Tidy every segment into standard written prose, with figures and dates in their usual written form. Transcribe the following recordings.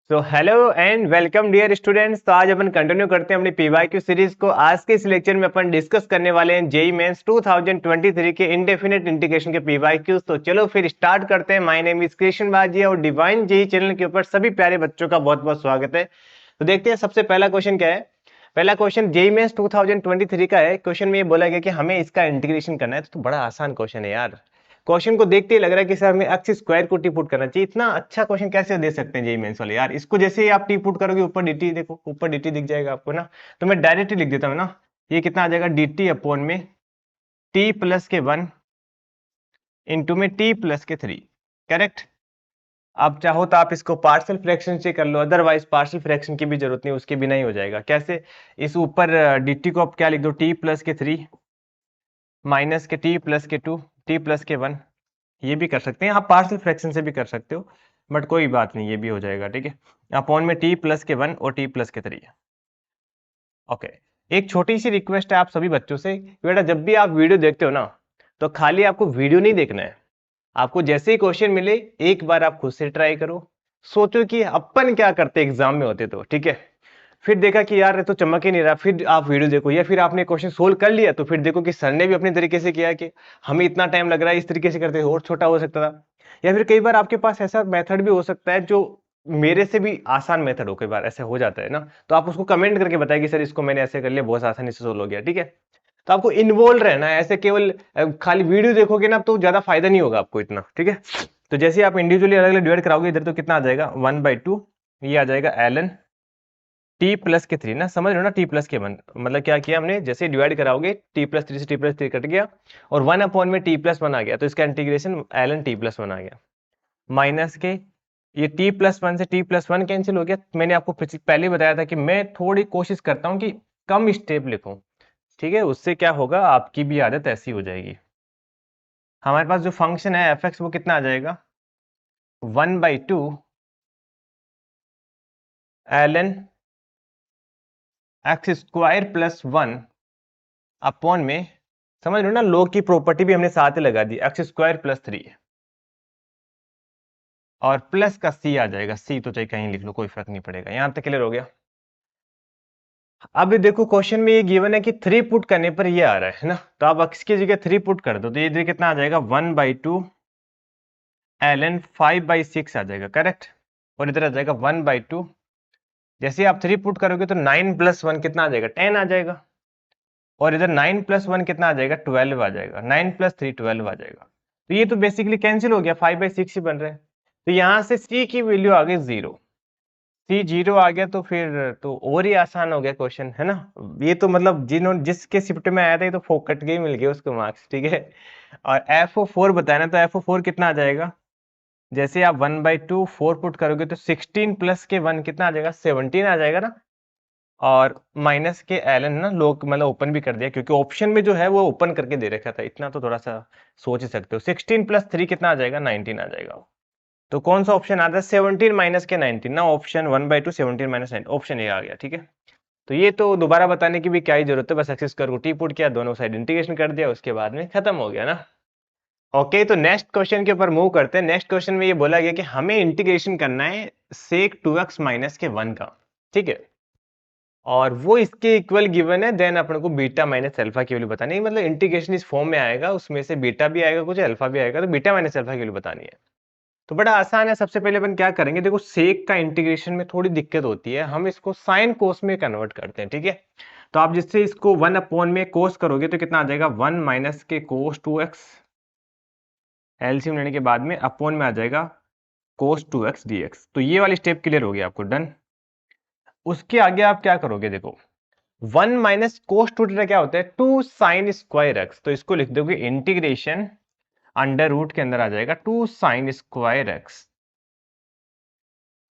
So hello and welcome dear students. तो आज अपन continue करते हैं अपनी पीवाईक्यू सीरीज को। आज के इस लेक्चर में अपन डिस्कस करने वाले हैं जेईई मेंस 2023 के इंडेफिनिट इंटीग्रेशन के पीवाईक्यूज। तो चलो फिर स्टार्ट करते हैं। माय नेम इज कृष्ण बाजी और डिवाइन जेईई चैनल के ऊपर सभी प्यारे बच्चों का बहुत बहुत स्वागत है। तो देखते हैं सबसे पहला क्वेश्चन क्या है। पहला क्वेश्चन जेईई मेंस 2023 का है। क्वेश्चन में ये बोला गया कि हमें इसका इंटीग्रेशन करना है। तो बड़ा आसान क्वेश्चन है यार। क्वेश्चन को देखते ही लग रहा है कि सर हमें एक्स स्क्वायर को टी पुट करना चाहिए। इतना अच्छा क्वेश्चन कैसे दे सकते हैं जेईई मेंस वाले यार। इसको जैसे ही आप टी पुट करोगे ऊपर dt, देखो ऊपर dt दिख जाएगा आपको ना। तो मैं डायरेक्ट लिख देता हूँ ना। ये कितना आ जाएगा dt अपॉन में t प्लस के 1 इंटू में t प्लस के 3। करेक्ट। आप चाहो तो आप इसको पार्शियल फ्रैक्शन से कर लो, अदरवाइज पार्शियल फ्रैक्शन की भी जरूरत नहीं, उसके बिना ही हो जाएगा। कैसे? इस ऊपर dt को आप क्या लिख दो, t प्लस के 3 माइनस के t प्लस के 2 t प्लस के 1। ये भी कर सकते हैं आप, पार्शियल फ्रैक्शन से भी कर सकते हो, बट कोई बात नहीं, ये भी हो जाएगा। ठीक है। अपॉन में t प्लस के 1 और t प्लस के 3। ओके। एक छोटी सी रिक्वेस्ट है आप सभी बच्चों से, बेटा जब भी आप वीडियो देखते हो ना, तो खाली आपको वीडियो नहीं देखना है। आपको जैसे ही क्वेश्चन मिले एक बार आप खुद से ट्राई करो। सोचो कि अपन क्या करते एग्जाम में होते तो। ठीक है। फिर देखा कि यार ये तो चमक ही नहीं रहा, फिर आप वीडियो देखो, या फिर आपने क्वेश्चन सोल्व कर लिया तो फिर देखो कि सर ने भी अपने तरीके से किया कि हमें इतना टाइम लग रहा है, इस तरीके से करते और छोटा हो सकता था। या फिर कई बार आपके पास ऐसा मेथड भी हो सकता है जो मेरे से भी आसान मेथड हो, कई बार ऐसे हो जाता है ना। तो आप उसको कमेंट करके बताएं कि सर इसको मैंने ऐसे कर लिया, बहुत आसानी से सोल्व हो गया। ठीक है। तो आपको इन्वॉल्व रहना है, ऐसे केवल खाली वीडियो देखोगे ना तो ज्यादा फायदा नहीं होगा आपको इतना। ठीक है। तो जैसे आप इंडिविजुअली अलग अलग डिवाइड कराओगे इधर, तो कितना आ जाएगा 1/2, ये आ जाएगा ln t प्लस के 3 ना, समझ रहे हो ना। t प्लस के 1 मतलब क्या किया हमने, जैसे डिवाइड कराओगे t प्लस 3 से t प्लस 3 कट गया और 1 अपॉन में t प्लस 1 आ गया, तो इसका इंटीग्रेशन ln t प्लस 1 आ गया। माइनस के ये t प्लस 1 से t प्लस 1 कैंसिल हो गया। मैंने आपको पहले बताया था कि मैं थोड़ी कोशिश करता हूँ कि कम स्टेप लिखूं। ठीक है। उससे क्या होगा, आपकी भी आदत ऐसी हो जाएगी। हमारे पास जो फंक्शन है एफ एक्स वो कितना आ जाएगा 1/2 ln x square plus 1 upon में, समझ लो ना, log की प्रॉपर्टी भी हमने साथ ही लगा दी, एक्स स्क्वायर प्लस 3 और प्लस का c आ जाएगा। c तो चाहे कहीं लिख लो, कोई फर्क नहीं पड़ेगा। यहां तक क्लियर हो गया। अब देखो क्वेश्चन में ये गिवन है कि 3 पुट करने पर ये आ रहा है ना, तो आप x की जगह 3 पुट कर दो तो ये कितना आ जाएगा 1/2 ln 5/6 आ जाएगा। करेक्ट। और इधर आ जाएगा 1/2, जैसे आप 3 पुट करोगे तो 9 प्लस 1 कितना आ जाएगा 10 आ जाएगा। और इधर 9 प्लस 1 कितना आ जाएगा 12 आ जाएगा। 9 प्लस 3 12 आ जाएगा। तो ये तो बेसिकली कैंसिल हो गया, 5/6 ही बन रहे हैं। तो यहां से c की वैल्यू आ गई 0। c 0 आ गया तो फिर तो और ही आसान हो गया क्वेश्चन, है ना। ये तो मतलब जिसके शिफ्ट में आया था ये तो फोकट के ही मिल गए उसको मार्क्स। ठीक है। और FO4 बताया ना, तो FO4 कितना आ जाएगा, जैसे आप 1/2 4 पुट करोगे तो 16 प्लस के 1 कितना आ जाएगा 17 आ जाएगा ना। और माइनस के एलन ना लोग मतलब ओपन भी कर दिया, क्योंकि ऑप्शन में जो है वो ओपन करके दे रखा था, इतना तो थोड़ा सा सोच ही सकते हो। 16 प्लस 3 कितना आ जाएगा 19 आ जाएगा। तो कौन सा ऑप्शन आता है 17 माइनस के 19 ना, ऑप्शन 1/2 17 माइनस 9, ऑप्शन ए आ गया। ठीक है। तो ये तो दोबारा बताने की भी क्या ही जरूरत है, बस एक्स स्क्वायर को टी पुट किया, दोनों साइड इंटीग्रेशन कर दिया, उसके बाद में खत्म हो गया ना। ओके। तो नेक्स्ट क्वेश्चन के ऊपर मूव करते हैं। नेक्स्ट क्वेश्चन में ये बोला गया कि हमें इंटीग्रेशन करना है सेक 2x माइनस के 1 का। ठीक है। और वो इसके इक्वल गिवन है, देन अपन को बीटा माइनस अल्फा की वैल्यू बतानी है। मतलब इंटीग्रेशन इस फॉर्म में आएगा, उसमें से बीटा भी आएगा कुछ, अल्फा भी आएगा, तो बीटा माइनस अल्फा की वैल्यू बतानी है। तो बड़ा आसान है। सबसे पहले अपन क्या करेंगे, देखो सेक का इंटीग्रेशन में थोड़ी दिक्कत होती है, हम इसको साइन कोस में कन्वर्ट करते हैं। ठीक है। तो आप जिससे इसको 1 अपॉन में कोस करोगे तो कितना आ जाएगा 1 माइनस के कोस 2x, एलसीएम लेने के बाद में अपॉन में आ जाएगा कोस 2x dx। तो ये वाली स्टेप क्लियर हो गया आपको, डन। उसके आगे आप क्या करोगे, देखो 1 माइनस कोस 2 थीटा क्या होता है 2 साइन स्क्वायर एक्स, तो इसको लिख दोगे इंटीग्रेशन अंडर रूट के अंदर आ जाएगा 2 साइन स्क्वायर एक्स।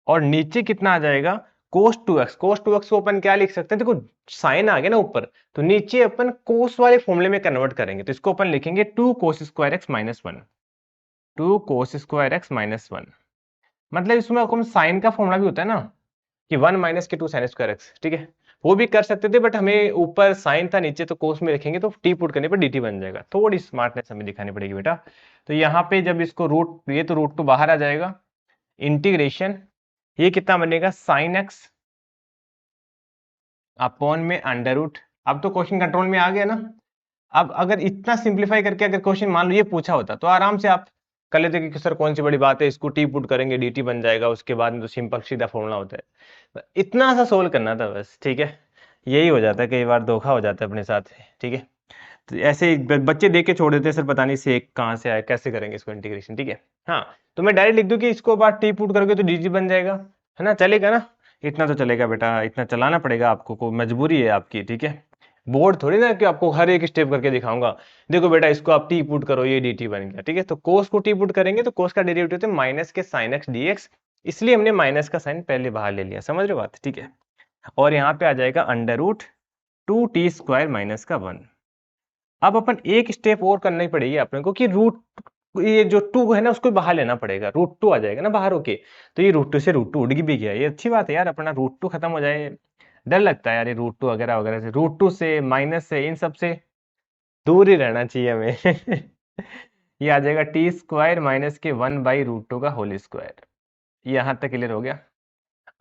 और नीचे कितना आ जाएगा कोस 2x। कोस 2x को अपन क्या लिख सकते हैं, देखो साइन आ गया ना ऊपर, तो नीचे अपन कोस वाले फॉर्मूले में कन्वर्ट करेंगे, तो इसको अपन लिखेंगे 2 cos square x minus 1। 2 cos square x minus 1, मतलब इसमें आपको साइन का फॉर्मूला भी होता है ना कि 1 माइनस के 2 साइन स्क्वायर एक्स। ठीक है। वो भी कर सकते थे, बट हमें ऊपर साइन था नीचे तो कोस में लिखेंगे, तो टी पुट करने पर dt बन जाएगा। थोड़ी स्मार्टनेस हमें दिखानी पड़ेगी बेटा। तो यहाँ पे जब इसको रूट, ये तो रूट तो बाहर आ जाएगा, इंटीग्रेशन ये कितना बनेगा साइन एक्स अपॉन में अंडर रूट। अब तो क्वेश्चन कंट्रोल में आ गया ना। अब अगर इतना सिंप्लीफाई करके अगर क्वेश्चन मान लो ये पूछा होता तो आराम से आप कर लेते कि सर कौन सी बड़ी बात है, इसको टी पुट करेंगे dt बन जाएगा, उसके बाद में तो सिंपल सीधा फॉर्मूला होता है। इतना सा सोल्व करना था बस, ठीक है। यही हो जाता है, कई बार धोखा हो जाता है अपने साथ, ठीक है। तो ऐसे ही बच्चे देख के छोड़ देते हैं, सर पता नहीं सेक कहाँ से आया, कैसे करेंगे इसको इंटीग्रेशन, ठीक है। हाँ, तो मैं डायरेक्ट लिख दूं कि इसको बाद टी पुट करोगे तो dt बन जाएगा, है ना, चलेगा ना। इतना तो चलेगा बेटा, इतना चलाना पड़ेगा आपको, को मजबूरी है आपकी, ठीक है। बोर्ड थोड़ी ना कि आपको हर एक स्टेप करके दिखाऊंगा। देखो बेटा इसको आप टी पुट करो, ये dt बन गया, ठीक है। तो कोस को टी पुट करेंगे तो कोस का डेरिवेटिव होता है माइनस के साइन एक्स dx, इसलिए हमने माइनस का साइन पहले बाहर ले लिया, समझ रहे हो बात, ठीक है। और यहाँ पे आ जाएगा अंडर रूट 2t² माइनस का 1। अब अपन एक स्टेप और करना ही पड़ेगी अपने को कि रूट, ये जो 2 है ना उसको बाहर लेना पड़ेगा, रूट 2 आ जाएगा ना बाहर होके। तो ये रूट 2 से रूट 2 उड़ भी गया, ये अच्छी बात है यार, अपना रूट 2 खत्म हो जाए। डर लगता है यार ये रूट 2 वगैरह वगैरह से, रूट 2 से माइनस से इन सब से दूर ही रहना चाहिए हमें। ये आ जाएगा t² माइनस के 1/√2 का होल स्क्वायर। यहाँ तक क्लियर हो गया।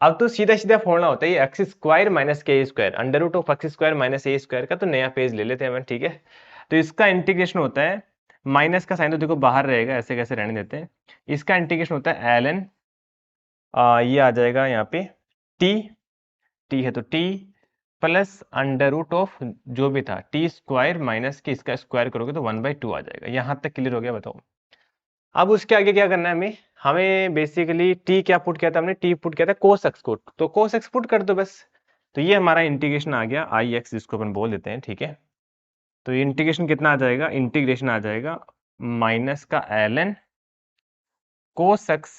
अब तो सीधा सीधा फोड़ना होता है, ये x² minus k square, under root of x² minus a square का तो नया पेज ले लेते हैं अपन, ठीक है। तो इसका इंटीग्रेशन होता है, माइनस का साइन तो देखो बाहर रहेगा, ऐसे कैसे रहने देते हैं। इसका इंटीग्रेशन होता है ln, ये आ जाएगा यहाँ पे t है तो t plus under root of जो भी था t² माइनस के इसका स्क्वायर करोगे तो 1/2 आ जाएगा। यहाँ तक क्लियर हो गया, बताओ। अब उसके आगे क्या करना है हमें, हमें बेसिकली t क्या पुट किया था हमने, t पुट किया था cos x को, तो cos x पुट कर दो बस। तो ये हमारा इंटीग्रेशन आ गया आई एक्स, जिसको अपन बोल देते हैं, ठीक है। तो ये इंटीग्रेशन कितना आ जाएगा, इंटीग्रेशन आ जाएगा माइनस का ln cos x,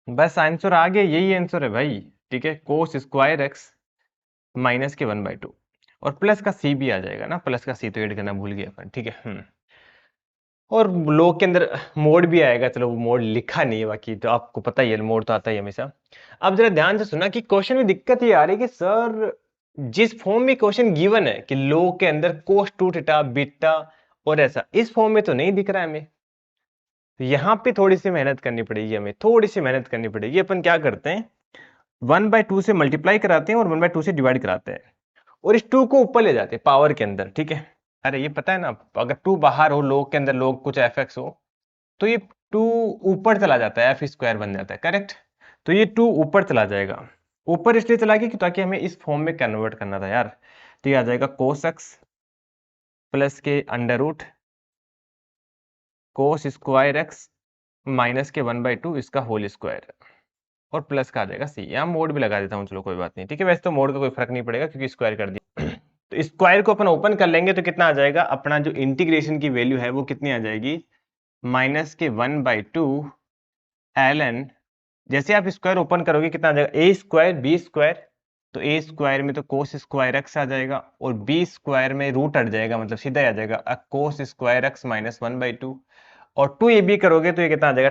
बस आंसर आ गया, यही आंसर है भाई, ठीक है। cos² x माइनस के 1/2 और प्लस का c भी आ जाएगा ना, प्लस का c तो ऐड करना भूल गए अपन, ठीक है। और लॉग के अंदर मोड भी आएगा, चलो वो मोड लिखा नहीं है, बाकी तो आपको पता ही है मोड तो आता ही हमेशा। अब जरा ध्यान से सुना कि क्वेश्चन में दिक्कत ये आ रही है कि सर जिस फॉर्म में क्वेश्चन गिवन है कि लॉग के अंदर cos 2 थीटा बीटा और ऐसा, इस फॉर्म में तो नहीं दिख रहा है हमें। तो यहाँ पे थोड़ी सी मेहनत करनी पड़ेगी हमें, थोड़ी सी मेहनत करनी पड़ेगी। अपन क्या करते हैं, 1/2 से मल्टीप्लाई कराते हैं और 1/2 से डिवाइड कराते हैं और इस 2 को ऊपर ले जाते हैं पावर के अंदर, ठीक है। अरे ये पता है ना, अगर 2 बाहर हो, लॉग के अंदर लॉग कुछ fx हो, तो ये 2 ऊपर चला जाता है, f² बन जाता है, करेक्ट। तो ये 2 ऊपर चला जाएगा, ऊपर इसलिए चला गया कि ताकि हमें इस फॉर्म में कन्वर्ट करना था यार। तो ये आ जाएगा cos x प्लस के under root cos² x minus के 1/2 इसका होल स्क्वायर और प्लस का आ जाएगा c। यहाँ मोड भी लगा देता हूँ, चलो कोई बात नहीं, ठीक है। वैसे तो मोड का कोई फर्क नहीं पड़ेगा क्योंकि स्क्वायर कर दिया। तो स्क्वायर को अपन ओपन कर लेंगे तो कितना आ जाएगा, अपना जो इंटीग्रेशन की वैल्यू है वो कितनी आ जाएगी, माइनस के 1/2 ln, जैसे आप स्क्वायर ओपन करोगे कितना आ जाएगा, a² b², तो a² में तो cos² x आ जाएगा और b² में रूट हट जाएगा, मतलब सीधा आ जाएगा cos² x माइनस 1/2 और 2ab करोगे तो ये कितना आ जाएगा,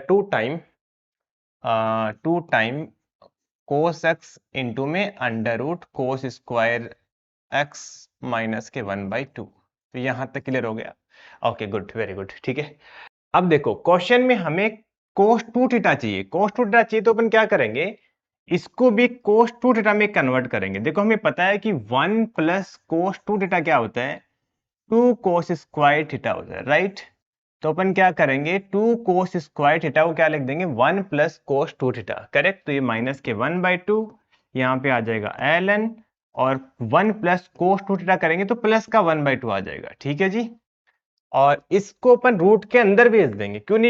2 टाइम cos x इंटू में under root cos² x minus के 1/2। तो यहां तक क्लियर हो गया, ओके गुड, वेरी गुड, ठीक है। अब देखो क्वेश्चन में हमें cos 2 थीटा चाहिए, cos 2 थीटा चाहिए तो अपन क्या करेंगे, इसको भी cos 2 थीटा में कन्वर्ट करेंगे। देखो हमें पता है कि 1 प्लस cos 2 थीटा क्या होता है, 2 cos² थीटा होता है, राइट। तो अपन क्या करेंगे, 2 cos² थीटा को क्या लिख देंगे, 1 प्लस cos 2 थीटा, करेक्ट। तो ये माइनस के 1/2, यहाँ पे आ जाएगा ln और 1 प्लस cos 2 थीटा करेंगे तो प्लस का 1/2 आ जाएगा, ठीक है जी। और इसको अपन रूट के अंदर भेज देंगे, क्यों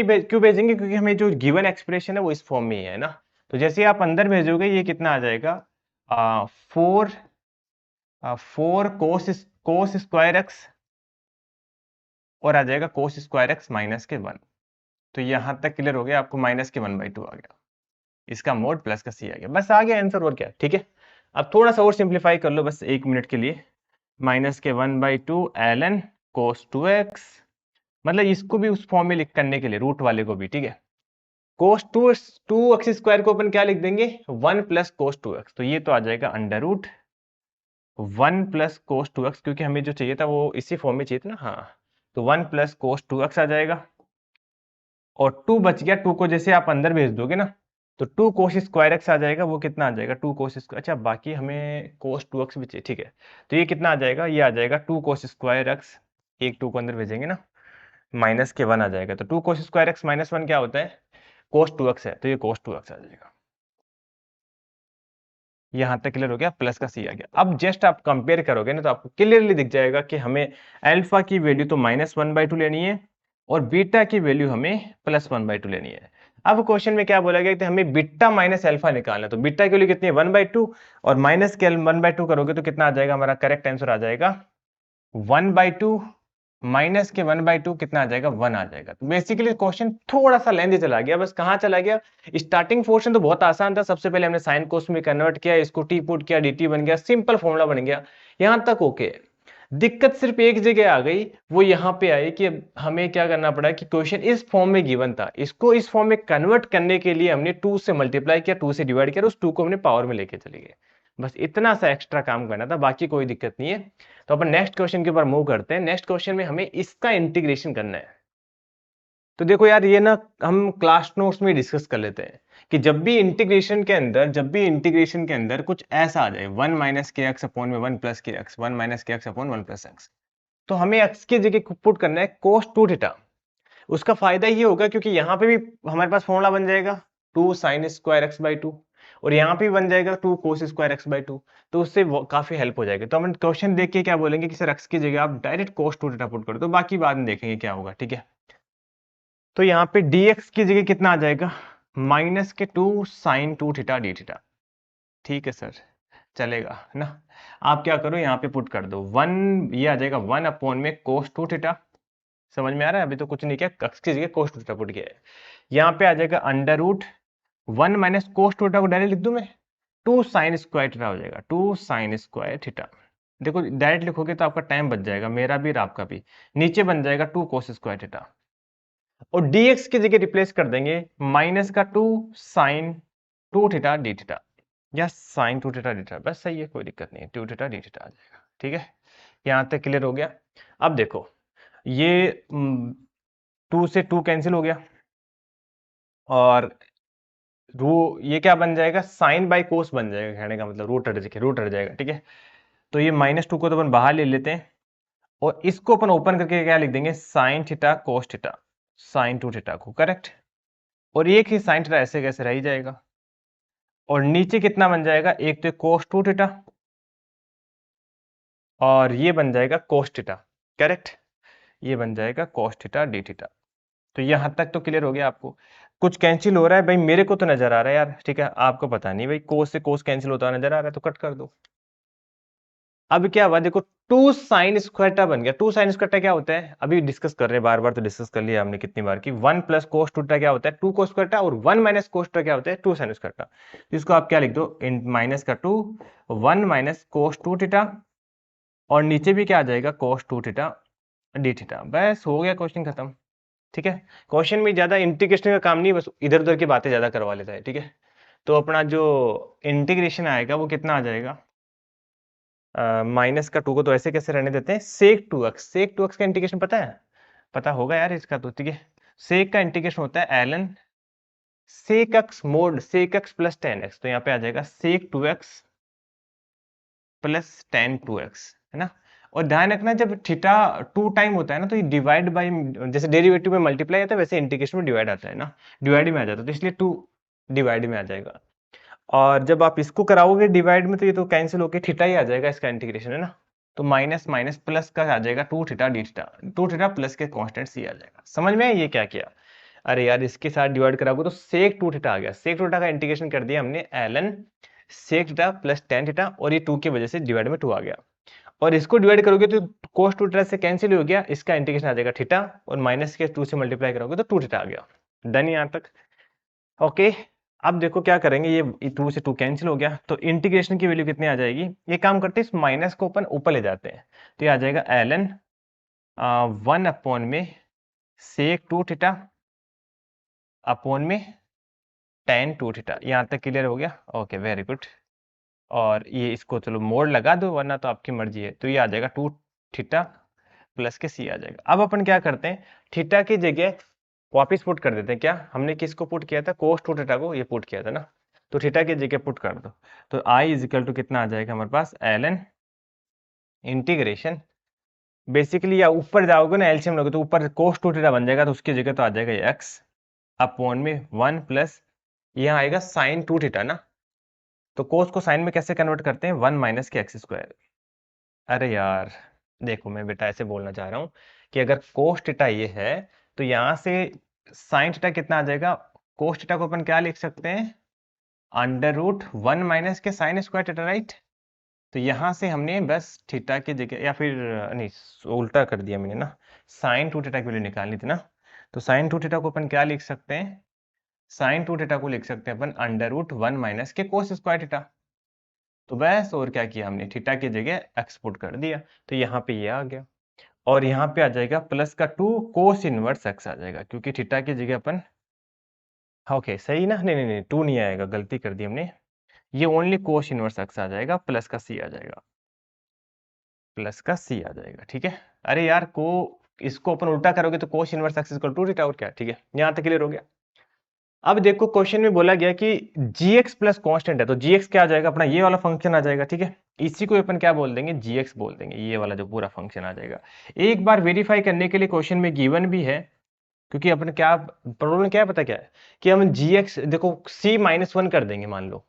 भेजेंगे, क्योंकि हमें जो गिवन एक्सप्रेशन है वो इस फॉर्म में ही है ना। तो जैसे आप अंदर भेजोगे ये कितना आ जाएगा, 4 cos² x और आ जाएगा cos² x माइनस के 1। तो यहां तक क्लियर हो गया, आपको माइनस के 1/2 आ गया, इसका मोड प्लस का c आ गया, बस आ गया आंसर, और क्या, ठीक है। अब थोड़ा सा और सिंप्लीफाई कर लो बस 1 मिनट के लिए, माइनस के 1/2 ln cos 2x, मतलब इसको भी उस फॉर्म में लिख करने के लिए, रूट वाले को भी, ठीक है। cos 2x² को अपन क्या लिख देंगे, 1 प्लस cos 2x, तो ये तो आ जाएगा under root 1 plus cos 2x, क्योंकि हमें जो चाहिए था वो इसी फॉर्म में चाहिए था ना, हाँ। तो 1 प्लस cos 2x आ जाएगा और 2 बच गया, 2 को जैसे आप अंदर भेज दोगे ना, तो 2 कोस स्क्वायर एक्स आ जाएगा, वो कितना आ जाएगा 2 कोस स्क्वायर, अच्छा बाकी हमें कोस 2x भी चाहिए, ठीक है। तो ये कितना आ जाएगा, ये आ जाएगा 2 कोस स्क्वायर एक्स, एक 2 को अंदर भेजेंगे ना, माइनस के 1 आ जाएगा। तो 2 कोस स्क्वायर एक्स माइनस 1 क्या होता है, कोस 2x है, तो ये कोस 2x आ जाएगा। यहां तक क्लियर हो गया, प्लस का सी आ गया। अब जस्ट आप कंपेयर करोगे ना तो आपको क्लियरली दिख जाएगा कि हमें अल्फा की वैल्यू तो -1/2 लेनी है और बीटा की वैल्यू हमें +1/2 लेनी है। अब क्वेश्चन में क्या बोला गया कि हमें बीटा माइनस अल्फा निकालना है, तो बीटा की वैल्यू कितनी है 1/2 और माइनस के 1/2 करोगे तो कितना आ जाएगा, हमारा करेक्ट आंसर आ जाएगा 1/2 माइनस के 1/2 कितना आ जाएगा 1 आ जाएगा। तो बेसिकली क्वेश्चन थोड़ा सा लेंथी चला गया, बस कहां चला गया, स्टार्टिंग पोर्शन तो बहुत आसान था, सबसे पहले हमने साइन कोस में कन्वर्ट किया, इसको टी पुट किया, dt बन गया, सिंपल फॉर्मूला बन गया, यहां तक ओके। दिक्कत सिर्फ एक जगह आ गई, वो यहां पे आई कि हमें क्या करना पड़ा कि क्वेश्चन इस फॉर्म में गिवन था, इसको इस फॉर्म में कन्वर्ट करने के लिए हमने 2 से मल्टीप्लाई किया, 2 से डिवाइड किया, उस 2 को हमने पावर में लेके चले गए, बस इतना सा एक्स्ट्रा काम करना था, बाकी कोई दिक्कत नहीं है। तो अपन नेक्स्ट क्वेश्चन के ऊपर मूव करते हैं। नेक्स्ट क्वेश्चन में हमें इसका इंटीग्रेशन करना है। तो देखो यार, ये ना हम क्लास नोट्स में डिस्कस कर लेते हैं कि जब भी इंटीग्रेशन के अंदर कुछ ऐसा आ जाए 1 माइनस के एक्स अपॉन में 1 प्लस के एक्स, 1 माइनस के एक्स अपॉन 1 प्लस एक्स, तो हमें एक्स की जगह पुट करना है कोस 2 थीटा। उसका फायदा ये होगा क्योंकि यहाँ पे भी हमारे पास फॉर्मूला बन जाएगा 2 साइन स्क्वायर एक्स बाई 2 और यहाँ पे भी बन जाएगा 2 कोस स्क्वायर एक्स बाई 2, तो उससे काफी हेल्प हो जाएगी। तो हम क्वेश्चन देख के क्या बोलेंगे कि सर एक्स की जगह आप डायरेक्ट कोस 2 थीटा पुट कर दो, बाकी बाद में देखेंगे क्या होगा, ठीक है। तो यहाँ पे dx की जगह कितना आ जाएगा, माइनस के 2 साइन 2 थीटा डी थीटा, ठीक है सर, चलेगा है ना। आप क्या करो, यहाँ पे पुट कर दो 1, ये आ जाएगा 1 अपॉन में कोस 2 थीटा, समझ में आ रहा है, अभी तो कुछ नहीं किया, एक्स की जगह कोस 2 थीटा पुट किया है। यहाँ पे आ जाएगा under root 1 minus cos 2 theta को डायरेक्ट लिख दूं मैं, 2 साइन स्क्वायर थीटा हो जाएगा, 2 साइन स्क्वायर थीटा। देखो डायरेक्ट लिखोगे तो आपका टाइम बच जाएगा, मेरा भी और आपका भी। नीचे बन जाएगा 2 कोस स्क्वायर थीटा और dx की जगह रिप्लेस कर देंगे माइनस का 2 साइन 2 थीटा डी थीटा या साइन 2 थीटा डी थीटा, बस सही है, कोई दिक्कत नहीं है, 2 थीटा डी थीटा आ जाएगा, ठीक है। यहां तक क्लियर हो गया। अब देखो ये 2 से 2 कैंसिल हो गया और रू ये क्या बन जाएगा, साइन बाई कोस बन जाएगा, कहने का मतलब रूट हट जाएगा, ठीक है। तो ये -2 को तो अपन बाहर ले लेते हैं और इसको अपन ओपन करके क्या लिख देंगे, sine theta cos theta, sine 2 theta को, करेक्ट। और एक ही साइन थीटा ऐसे कैसे रह ही जाएगा और नीचे कितना बन जाएगा, एक तो कोस 2 थीटा और ये बन जाएगा कोस थीटा, करेक्ट, ये बन जाएगा कोस थीटा डी थीटा। तो यहां तक तो क्लियर हो गया आपको, कुछ कैंसिल हो रहा है भाई, मेरे को तो नजर आ रहा है यार, ठीक है, आपको पता नहीं भाई, कोस से कोस कैंसिल होता नजर आ रहा है तो कट कर दो। अब क्या हुआ देखो, 2 साइन स्क्वायर थीटा बन गया। 2 साइन स्क्वायर थीटा क्या होता है, अभी डिस्कस कर रहे हैं, बार बार तो डिस्कस कर लिया हमने कितनी बार की, 1 प्लस कोस 2 थीटा क्या होता है 2 कोस स्क्वायर थीटा और 1 माइनस कोस थीटा क्या होता है 2 साइन स्क्वायर थीटा। तो इसको आप क्या लिख दो, इन माइनस का 2 1 माइनस कोस 2 थीटा और नीचे भी क्या आ जाएगा कोस 2 थीटा डी थीटा, बस हो गया, क्वेश्चन खत्म, ठीक है। क्वेश्चन में ज्यादा इंटीग्रेशन का काम नहीं, बस इधर उधर की बातें ज्यादा करवा लेता है, ठीक है। तो अपना जो इंटीग्रेशन आएगा वो कितना आ जाएगा, माइनस का 2 को तो ऐसे कैसे रहने देते हैं, सेक 2x, सेक 2x का इंटीग्रेशन पता है, पता होगा यार इसका तो, ठीक है। सेक का इंटीग्रेशन होता है ln सेक x मोड सेक x प्लस टेन एक्स, तो यहाँ पे आ जाएगा सेक 2x प्लस टेन 2x, है ना। और ध्यान रखना जब थीटा 2 टाइम होता है ना तो ये डिवाइड बाई, जैसे डेरिवेटिव में मल्टीप्लाई आता है वैसे इंटीग्रेशन में डिवाइड आता है ना, डिवाइड में आ जाता है, तो इसलिए 2 डिवाइड में आ जाएगा। और जब आप इसको कराओगे डिवाइड में तो ये तो कैंसिल होके थीटा ही आ जाएगा, इसका इंटीग्रेशन है ना। तो माइनस माइनस प्लस का आ जाएगा 2 theta D theta, 2 theta plus के कांस्टेंट सी आ जाएगा, समझ में ये क्या किया। अरे यार इसके साथ डिवाइड कराओगे तो सेक 2 थीटा आ गया, सेक 2 थीटा का इंटीग्रेशन कर दिया हमने ln sec theta plus tan theta और ये 2 की वजह से डिवाइड में 2 आ गया। और इसको डिवाइड करोगे तो कोस 2 थीटा से कैंसिल हो गया, इसका इंटीग्रेशन आ जाएगा थीटा और माइनस के 2 से मल्टीप्लाई करोगे तो 2 थीटा आ गया, डन यहाँ तक, ओके। अब देखो क्या करेंगे, ये 2 से 2 कैंसिल हो गया तो इंटीग्रेशन की वैल्यू कितनी आ जाएगी, ये काम करते हैं इस माइनस को अपन ऊपर ले जाते हैं, तो ये आ जाएगा ln 1 अपॉन में सेक 2 थीटा अपॉन में टेन 2 थीटा, यहाँ तक क्लियर हो गया, ओके वेरी गुड। और ये इसको चलो मोड लगा दो वरना तो आपकी मर्जी है, तो ये आ जाएगा 2 थीटा प्लस के सी आ जाएगा। अब अपन क्या करते हैं, थीटा की जगह वापिस पुट कर देते हैं। क्या हमने किसको पुट किया था? कोस टू थीटा को ये पुट किया था ना, तो थीटा की जगह पुट कर दो। तो आई इज इक्वल टू कितना आ जाएगा हमारे पास? ln इंटीग्रेशन, बेसिकली या ऊपर जाओगे ना एलसीएम लोगे तो ऊपर कोस टू थीटा बन जाएगा, तो उसकी जगह तो आ जाएगा ये एक्स अपॉन में 1 प्लस यहाँ आएगा साइन टू थीटा ना, तो कोस को साइन में कैसे कन्वर्ट करते हैं? 1 माइनस के एक्स स्क्वायर। अरे यार देखो, मैं बेटा ऐसे बोलना चाह रहा हूँ कि अगर कोस थीटा ये है तो यहाँ से साइन थीटा कितना आ जाएगा? कोस थीटा को अपन क्या लिख सकते हैं? अंडर रूट 1 माइनस के साइन स्क्वायर थीटा, राइट? तो यहाँ से हमने बस थीटा की जगह, या फिर नहीं उल्टा कर दिया मैंने ना, साइन टू थीटा की वैल्यू निकालनी थी ना, तो साइन टू थीटा को अपन क्या लिख सकते हैं? साइन टू थीटा को लिख सकते हैं अपन अंडर रूट 1 माइनस के कोस स्क्वायर थीटा। तो बस और क्या किया हमने? थीटा की जगह एक्स पुट कर दिया, तो यहाँ पे ये आ गया, और यहाँ पे आ जाएगा प्लस का 2 कोस इनवर्स एक्स आ जाएगा, क्योंकि थीटा की जगह अपन, ओके सही ना? नहीं नहीं नहीं, 2 नहीं आएगा, गलती कर दी हमने, ये ओनली कोस इनवर्स एक्स आ जाएगा, प्लस का सी आ जाएगा, प्लस का सी आ जाएगा, ठीक है। अरे यार को इसको अपन उल्टा करोगे तो cos inverse x equal to theta, और क्या, ठीक है, यहाँ तक क्लियर हो गया। अब देखो क्वेश्चन में बोला गया कि gx प्लस कॉन्स्टेंट है, तो gx क्या आ जाएगा? अपना ये वाला फंक्शन आ जाएगा, ठीक है। इसी को अपन क्या बोल देंगे? gx बोल देंगे, ये वाला जो पूरा फंक्शन आ जाएगा। एक बार वेरीफाई करने के लिए क्वेश्चन में गिवन भी है, क्योंकि अपन क्या प्रॉब्लम क्या है पता क्या है कि हम gx देखो c माइनस वन कर देंगे, मान लो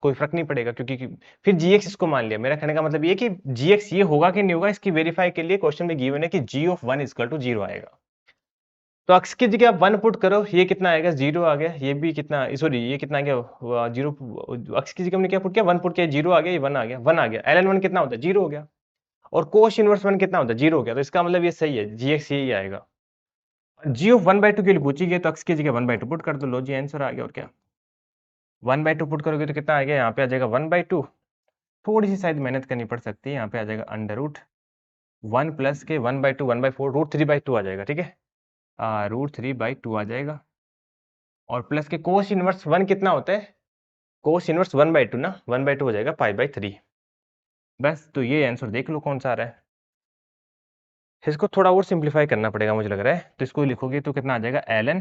कोई फर्क नहीं पड़ेगा, क्योंकि फिर gx इसको मान लिया। मेरा कहने का मतलब ये कि gx ये होगा कि नहीं होगा, इसकी वेरीफाई के लिए क्वेश्चन में गिवन है कि g ऑफ 1 इक्वल टू 0 आएगा। तो अक्स की जगह आप 1 पुट करो, ये कितना आएगा? 0 आ गया। ये भी कितना, सॉरी ये कितना आ गया? 0। अक्स की जगह हमने क्या पुट किया? 1 पुट किया, 0 आ गया, ये 1 आ गया, 1 आ गया। ln 1 कितना होता है? 0 हो गया। और कोस इनवर्स 1 कितना होता है? 0 हो गया। तो इसका मतलब ये सही है, gx यही आएगा। g ऑफ 1/2 के लिए पूछी गई, तो अक्स की जगह 1/2 पुट कर दो, लो जी आंसर आ गया। और क्या 1/2 पुट करोगे तो कितना आ गया? यहाँ पे आ जाएगा 1/2। थोड़ी सी शायद मेहनत करनी पड़ सकती है, यहाँ पे आ जाएगा अंडर रूट 1 प्लस के 1/2 1/4 रूट 3/2 आ जाएगा, ठीक है। रूट 3/2 आ जाएगा, और प्लस के कोस इनवर्स 1 कितना होता है? कोस इनवर्स 1/2 ना, 1/2 हो जाएगा पाई/3। बस, तो ये आंसर देख लो कौन सा आ रहा है। इसको थोड़ा और सिंप्लीफाई करना पड़ेगा मुझे लग रहा है, तो इसको लिखोगे तो कितना आ जाएगा? ln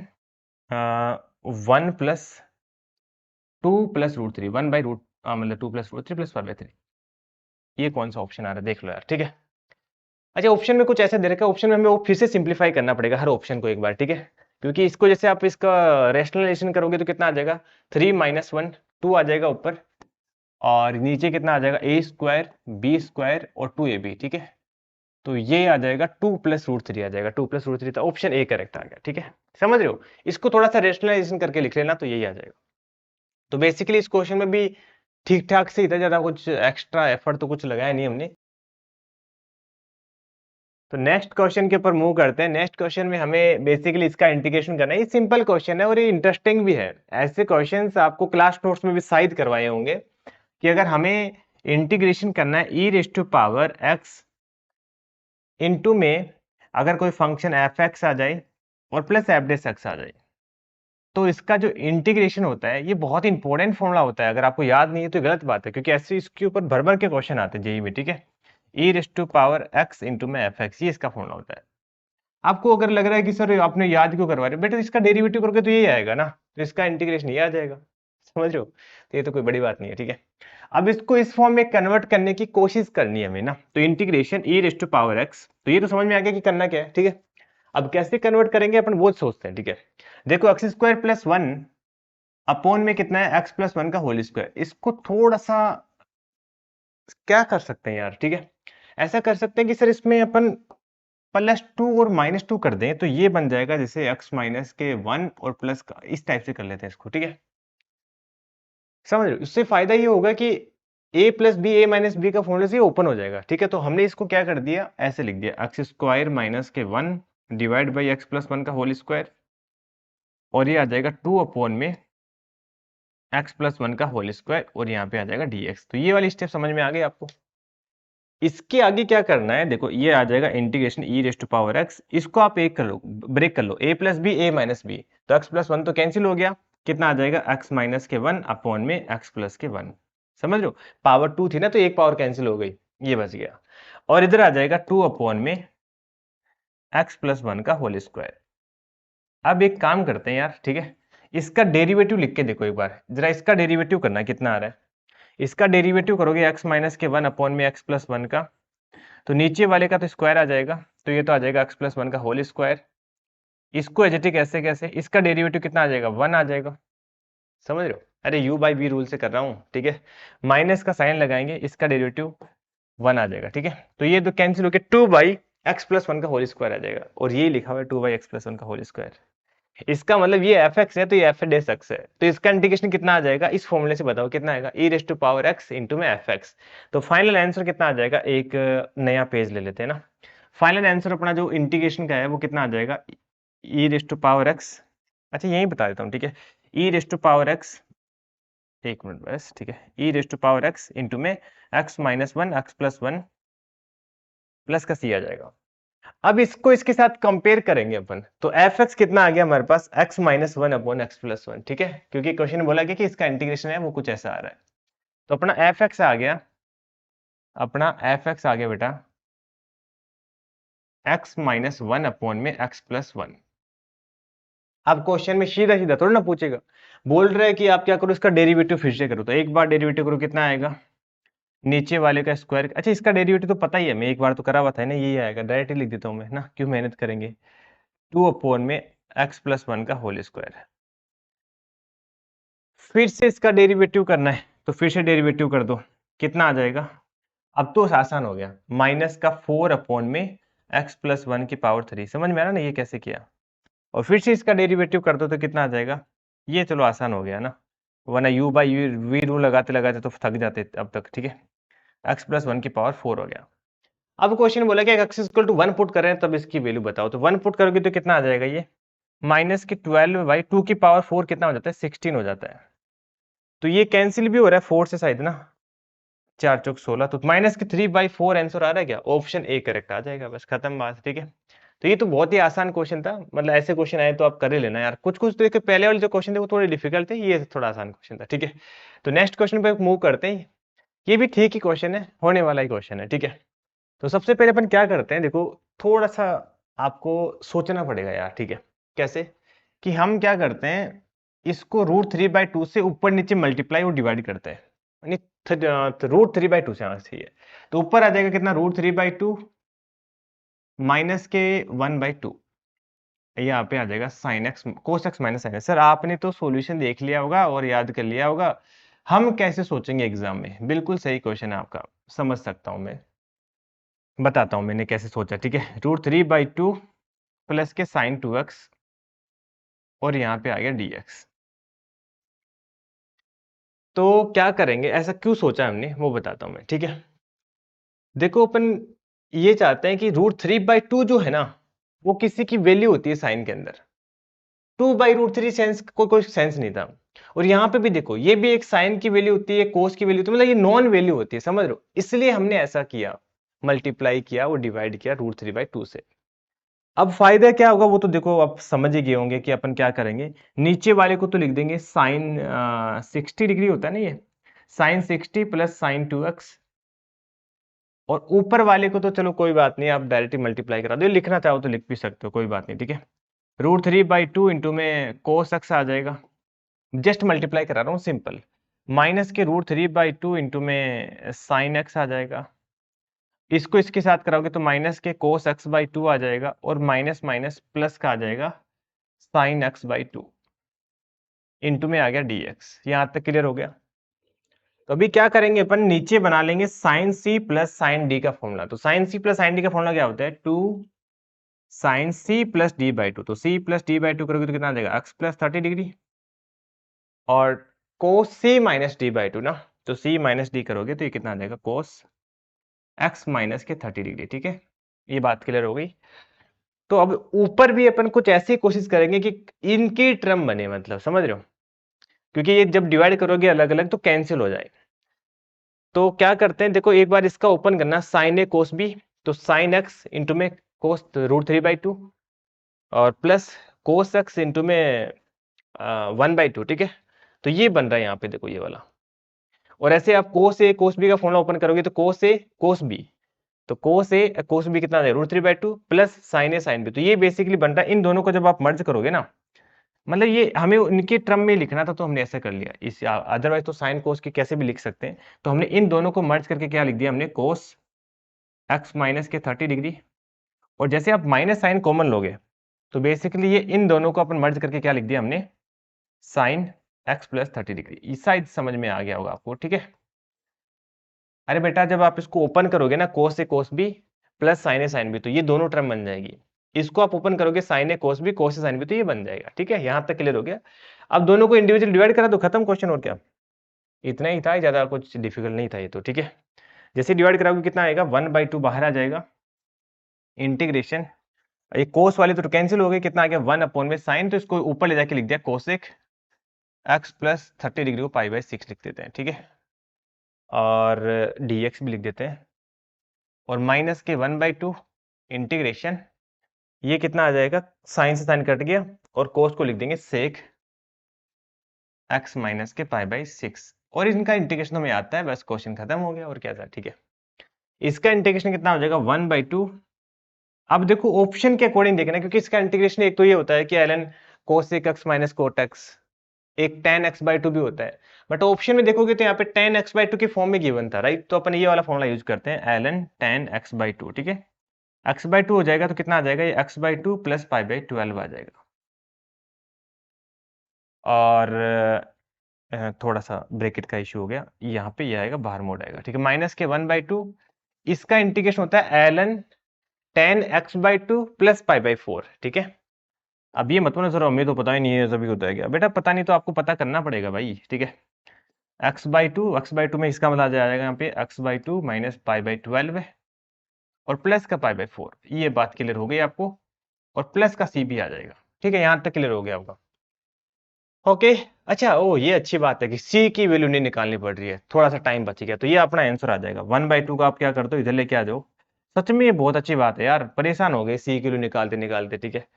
1 plus 2 plus root 3 1 by root, मतलब 2 प्लस रूट 3 प्लस 5/3। ये कौन सा ऑप्शन आ रहा है देख लो यार, ठीक है। अच्छा, ऑप्शन में कुछ ऐसा दे रखा है, ऑप्शन में हमें वो फिर से सिंप्लीफाई करना पड़ेगा हर ऑप्शन को एक बार, ठीक है। क्योंकि इसको जैसे आप इसका रेशनलाइजेशन करोगे तो कितना आ जाएगा? 3 माइनस 1 2 आ जाएगा ऊपर, और नीचे कितना आ जाएगा? a स्क्वायर b स्क्वायर और 2ab, ठीक है। तो ये आ जाएगा 2 प्लस रूट 3 आ जाएगा, 2 प्लस रूट 3, तो ऑप्शन ए करेक्ट आ गया, ठीक है। समझ रहे हो? इसको थोड़ा सा रेशनलाइजेशन करके लिख लेना तो यही आ जाएगा। तो बेसिकली इस क्वेश्चन में भी ठीक ठाक से, इतना ज्यादा कुछ एक्स्ट्रा एफर्ट तो कुछ लगाया नहीं हमने। तो नेक्स्ट क्वेश्चन के ऊपर मूव करते हैं। नेक्स्ट क्वेश्चन में हमें बेसिकली इसका इंटीग्रेशन करना है। ये सिंपल क्वेश्चन है और ये इंटरेस्टिंग भी है। ऐसे क्वेश्चंस आपको क्लास नोट्स में भी शायद करवाए होंगे कि अगर हमें इंटीग्रेशन करना है e raise to power x into में अगर कोई फंक्शन एफ एक्स आ जाए और प्लस एफ डेस एक्स आ जाए, तो इसका जो इंटीग्रेशन होता है ये बहुत इंपॉर्टेंट फॉर्मूला होता है। अगर आपको याद नहीं है तो गलत बात है, क्योंकि ऐसे इसके ऊपर भर भर के क्वेश्चन आते हैं जेई में, ठीक है। E raise to power x into में एफ एक्स, ये इसका फॉर्मूला होता है। आपको अगर लग रहा है कि सर आपने याद क्यों करवा रहे, बेटा इसका डेरिवेटिव करके तो यही आएगा ना, तो इसका इंटीग्रेशन ये आ जाएगा। समझ रहे हो? तो ये तो कोई बड़ी बात नहीं है, ठीक है। अब इसको इस फॉर्म में कन्वर्ट करने की कोशिश करनी है हमें ना, तो integration e raise to power x, तो ये तो समझ में आ गया कि करना क्या है, ठीक है। अब कैसे कन्वर्ट करेंगे अपन वो सोचते हैं, ठीक है। देखो एक्स स्क्वायर प्लस 1 अपॉन में कितना है? एक्स प्लस 1 का होल स्क्वायर। इसको थोड़ा सा क्या कर सकते हैं यार, ठीक है। ऐसा कर सकते हैं कि सर इसमें अपन +2 और -2 कर दें, तो ये बन जाएगा जैसे x माइनस के 1 और प्लस का, इस टाइप से कर लेते हैं इसको, ठीक है। समझ रहे हो? इससे फायदा ये होगा कि a plus b a minus b का फॉर्मूला से ओपन हो जाएगा, ठीक है। तो हमने इसको क्या कर दिया, ऐसे लिख दिया एक्स स्क्वायर माइनस के 1 डिवाइड बाई एक्स प्लस 1 का होल स्क्वायर, और ये आ जाएगा 2 अपॉन में एक्स प्लस 1 का होल स्क्वायर, और यहाँ पे आ जाएगा dx। तो ये वाली स्टेप समझ में आ गई आपको। इसके आगे क्या करना है, देखो ये आ जाएगा integration e raise to power x, इसको आप एक कर लो, ब्रेक कर लो, a plus b a minus b, तो x प्लस 1 तो कैंसिल हो गया, कितना आ जाएगा? x माइनस के 1 अपॉन में x प्लस के 1। समझ लो, पावर 2 थी ना, तो एक पावर कैंसिल हो गई, ये बच गया। और इधर आ जाएगा 2 अपॉन में x प्लस 1 का होल स्क्वायर। अब एक काम करते हैं यार, ठीक है, इसका डेरिवेटिव लिख के देखो एक बार जरा, इसका डेरिवेटिव करना है, कितना आ रहा है। इसका डेरिवेटिव करोगे x माइनस के 1 अपॉन में x प्लस 1 का, तो नीचे वाले का तो स्क्वायर आ जाएगा, तो ये तो आ जाएगा x प्लस 1 का होल स्क्वायर। इसको एजेटिक ऐसे कैसे, इसका डेरिवेटिव कितना आ जाएगा, 1 आ जाएगा, समझ रहे हो। अरे u बाई वी रूल से कर रहा हूँ, ठीक है। माइनस का साइन लगाएंगे, इसका डेरिवेटिव 1 आ जाएगा, ठीक है। तो ये तो कैंसिल होकर 2 बाई एक्स प्लस 1 का होल स्क्वायर आ जाएगा, और ये लिखा हुआ है 2 बाई एक्स प्लस 1 का होल स्क्वायर। इसका मतलब ये एफ एक्स है, तो ये एफ डेस एक्स है, तो इसका इंटीग्रेशन कितना आ जाएगा, इस फॉर्मूले से बताओ कितना आएगा, e raise to power x into में एफ एक्स। तो फाइनल आंसर कितना आ जाएगा, एक नया पेज ले लेते हैं ना। फाइनल आंसर अपना जो इंटीग्रेशन का है वो कितना आ जाएगा, e raise to power x, अच्छा यही बता देता हूँ, ठीक है, e raise to power x, एक मिनट बस, ठीक है, e raise to power x into में x minus 1 x plus 1 plus का सी आ जाएगा। अब इसको इसके साथ कंपेयर करेंगे अपन, तो एफ एक्स कितना आ गया हमारे पास, x minus 1 upon x plus 1, ठीक है, क्योंकि क्वेश्चन बोला गया कि इसका इंटीग्रेशन है वो कुछ ऐसा आ रहा है। तो अपना एफ एक्स आ गया, अपना एफ एक्स आ गया बेटा एक्स माइनस 1 अपॉन में एक्स प्लस 1। अब क्वेश्चन में सीधा सीधा थोड़ा ना पूछेगा, बोल रहे हैं कि आप क्या करो, इसका डेरिवेटिव फिर से करो, तो एक बार डेरिवेटिव करो कितना आएगा, नीचे वाले का स्क्वायर, अच्छा इसका डेरिवेटिव तो पता ही है, मैं एक बार तो करा हुआ था ना, यही आएगा, डायरेक्टली लिख देता हूं मैं ना, क्यों मेहनत करेंगे, 2 अपॉन में एक्स प्लस 1 का होल स्क्वायर। फिर से इसका डेरिवेटिव करना है, तो फिर से डेरिवेटिव कर दो, कितना आ जाएगा, अब तो आसान हो गया, माइनस का 4 अपॉन में एक्स प्लस 1 की पावर 3, समझ में आ रहा ना ये कैसे किया। और फिर से इसका डेरिवेटिव कर दो तो कितना आ जाएगा, ये चलो आसान हो गया ना, वरना यू बाई वी रूल लगाते लगाते तो थक जाते अब तक, ठीक है। एक्स प्लस 1 की पावर 4 हो गया। अब क्वेश्चन बोला कि एक्स इक्वल टू 1 पुट कर रहे हैं, तब इसकी वैल्यू बताओ, तो 1 पुट करोगे तो कितना आ जाएगा, ये माइनस के 12 बाई 2 की पावर 4 कितना हो जाता है, 16 हो जाता है। तो ये कैंसिल भी हो रहा है 4 से शायद ना, 4 चौक 16, तो माइनस के 3/4 आंसर आ रहा है क्या, ऑप्शन ए करेक्ट आ जाएगा, बस खत्म बात, ठीक है। तो ये तो बहुत ही आसान क्वेश्चन था, मतलब ऐसे क्वेश्चन आए तो आप कर ही लेना यार, कुछ कुछ तो देखो पहले वाले जो क्वेश्चन थे वो थोड़े डिफिकल्ट थे, ये थोड़ा आसान क्वेश्चन था, ठीक है। तो नेक्स्ट क्वेश्चन पे मूव करते हैं, ये भी ठीक ही क्वेश्चन है, होने वाला ही क्वेश्चन है, ठीक है। तो सबसे पहले अपन क्या करते हैं, देखो थोड़ा सा आपको सोचना पड़ेगा यार, ठीक है। कैसे, कि हम क्या करते हैं, इसको √3/2 से ऊपर नीचे मल्टीप्लाई और डिवाइड करते हैं, यानी √3/2 से आना चाहिए, तो ऊपर आ जाएगा कितना, √3/2 माइनस के 1/2, यहाँ पे आ जाएगा sine x cos x minus sine x. Sir आपने तो सॉल्यूशन देख लिया होगा और याद कर लिया होगा, हम कैसे सोचेंगे एग्जाम में, बिल्कुल सही क्वेश्चन है आपका, समझ सकता हूं मैं, बताता हूं मैंने कैसे सोचा, ठीक है। √3/2 प्लस के साइन 2x और यहाँ पे आ गया dx। तो क्या करेंगे, ऐसा क्यों सोचा हमने वो बताता हूं मैं, ठीक है। देखो अपन ये चाहते हैं कि √3/2 जो है ना, वो किसी की वैल्यू होती है साइन के अंदर, 2/√3 सेंस कोई सेंस नहीं था। और यहाँ पे भी देखो, ये भी एक साइन की वैल्यू होती है, कोस की वैल्यू होती है, मतलब ये नॉन वैल्यू होती है, समझ रहे हो, इसलिए हमने ऐसा किया, मल्टीप्लाई किया और डिवाइड किया √3/2 से। अब फायदा क्या होगा वो तो देखो आप समझ ही गए होंगे कि अपन क्या करेंगे, नीचे वाले को तो लिख देंगे साइन 60 डिग्री होता है ना ये, साइन 60 प्लस साइन 2x, और ऊपर वाले को तो चलो कोई बात नहीं, आप डायरेक्टली मल्टीप्लाई करा दो, लिखना चाहो तो लिख भी सकते हो, कोई बात नहीं, ठीक है। √3/2 इंटू में कोस एक्स आ जाएगा, जस्ट मल्टीप्लाई करा रहा हूँ सिंपल, माइनस के √3/2 इंटू में साइन एक्स आ जाएगा, इसको इसके साथ कराओगे तो माइनस के कोस x/2 आ जाएगा, और माइनस माइनस प्लस का आ जाएगा साइन x/2 इंटू में आ गया dx। यहां तक क्लियर हो गया। तो अभी क्या करेंगे अपन, नीचे बना लेंगे sine c plus sine d का फॉर्मूला। तो sine c plus sine d का फॉर्मूला क्या होता है, 2 साइन c प्लस d/2, तो c प्लस d/2 करोगे तो कितना आ जाएगा, x प्लस 30 डिग्री, और कोस c माइनस d/2 ना, तो c माइनस d करोगे तो ये कितना आ जाएगा, कोस x माइनस के 30 डिग्री, ठीक है। ये बात क्लियर हो गई। तो अब ऊपर भी अपन कुछ ऐसी कोशिश करेंगे कि इनकी टर्म बने, मतलब समझ रहे हो, क्योंकि ये जब डिवाइड करोगे अलग अलग तो कैंसिल हो जाए। तो क्या करते हैं, देखो एक बार इसका ओपन करना, साइन ए कोस बी, तो साइन एक्स इंटू में कोस √3/2 और प्लस कोस एक्स इंटू में 1/2, ठीक है। तो ये बन रहा है यहाँ पे देखो ये वाला, और ऐसे आप कोस ए कोस बी का फॉर्मूला ओपन करोगे तो कोस ए कोस बी, तो कोस ए कोस बी कितना √3/2 प्लस साइन ए साइन बी। तो ये बेसिकली बनता है, इन दोनों को जब आप मर्ज करोगे ना, मतलब ये हमें उनके टर्म में लिखना था तो हमने ऐसा कर लिया। इस अदरवाइज तो साइन कोस के कैसे भी लिख सकते हैं, तो हमने इन दोनों को मर्ज करके क्या लिख दिया हमने, कोस एक्स माइनस के 30 डिग्री। और जैसे आप माइनस साइन कॉमन लोगे तो बेसिकली ये इन दोनों को अपन मर्ज करके क्या लिख दिया हमने, साइन एक्स प्लस 30 डिग्री। इस साइड समझ में आ गया होगा आपको, ठीक है। अरे बेटा जब आप इसको ओपन करोगे ना, कोस ए कोस बी प्लस साइन ए साइन बी, तो ये दोनों टर्म बन जाएगी। इसको आप ओपन करोगे साइन ए कोस बी कोस ए साइन बी, तो ये बन जाएगा, ठीक है। यहां तक क्लियर हो गया। अब दोनों को इंडिविजुअल डिवाइड करा तो खत्म क्वेश्चन, और क्या, इतना ही था, ज्यादा कुछ डिफिकल्ट नहीं था ये तो, ठीक है। जैसे डिवाइड कराओगे कितना आएगा, 1/2 बाहर आ जाएगा, इंटीग्रेशन, ये कोस वाले तो कैंसिल हो गए, कितना आ गया 1 में साइन, तो इसको ऊपर ले जाके लिख दिया कोसेक एक्स प्लस 30 डिग्री को π/6 लिख देते हैं, ठीक है। और dx भी लिख देते हैं, और माइनस के 1/2 इंटीग्रेशन, ये कितना आ जाएगा, साइन से साइन कट गया, और कोस को लिख देंगे सेक एक्स माइनस के π/6, और इनका इंटीग्रेशन हमें आता है, बस क्वेश्चन खत्म हो गया, और क्या था, ठीक है। इसका इंटीग्रेशन कितना हो जाएगा 1/2। अब देखो ऑप्शन के अकॉर्डिंग देखना, क्योंकि इसका इंटीग्रेशन एक तो ये होता है कि ln cosec x minus cot x, एक tan x/2 भी होता है, बट ऑप्शन में देखोगे तो यहाँ पे tan x/2 की फॉर्म में गिवन था, राइट। तो अपन ये वाला फॉर्मूला यूज करते हैं, ln tan x/2, ठीक है। x/2 हो जाएगा तो कितना आ जाएगा, ये x/2 प्लस π/12 आ जाएगा। और थोड़ा सा ब्रैकेट का इश्यू हो गया, यहाँ पे ये आएगा, बाहर मोड आएगा, ठीक है। माइनस के 1/2, इसका इंटीग्रेशन होता है ln tan x/2 प्लस π/4, ठीक है। अब ये मत बोलो सर हमें तो पता ही नहीं है सभी होता है क्या, बेटा पता नहीं तो आपको पता करना पड़ेगा भाई, ठीक है। x/2 में इसका मतलब आ जाएगा यहाँ पे x/2 माइनस π/12 है, और प्लस का π/4, ये बात क्लियर हो गई आपको, और प्लस का c भी आ जाएगा, ठीक है। यहाँ तक क्लियर हो गया आपका, ओके। अच्छा, ओ ये अच्छी बात है कि c की वैल्यू नहीं निकालनी पड़ रही है, थोड़ा सा टाइम बच गया, तो ये अपना आंसर आ जाएगा 1/2 का। आप क्या करते हो, इधर लेके आ जाओ, सच में ये बहुत अच्छी बात है यार, परेशान हो गए c की वैल्यू निकालते निकालते, ठीक है।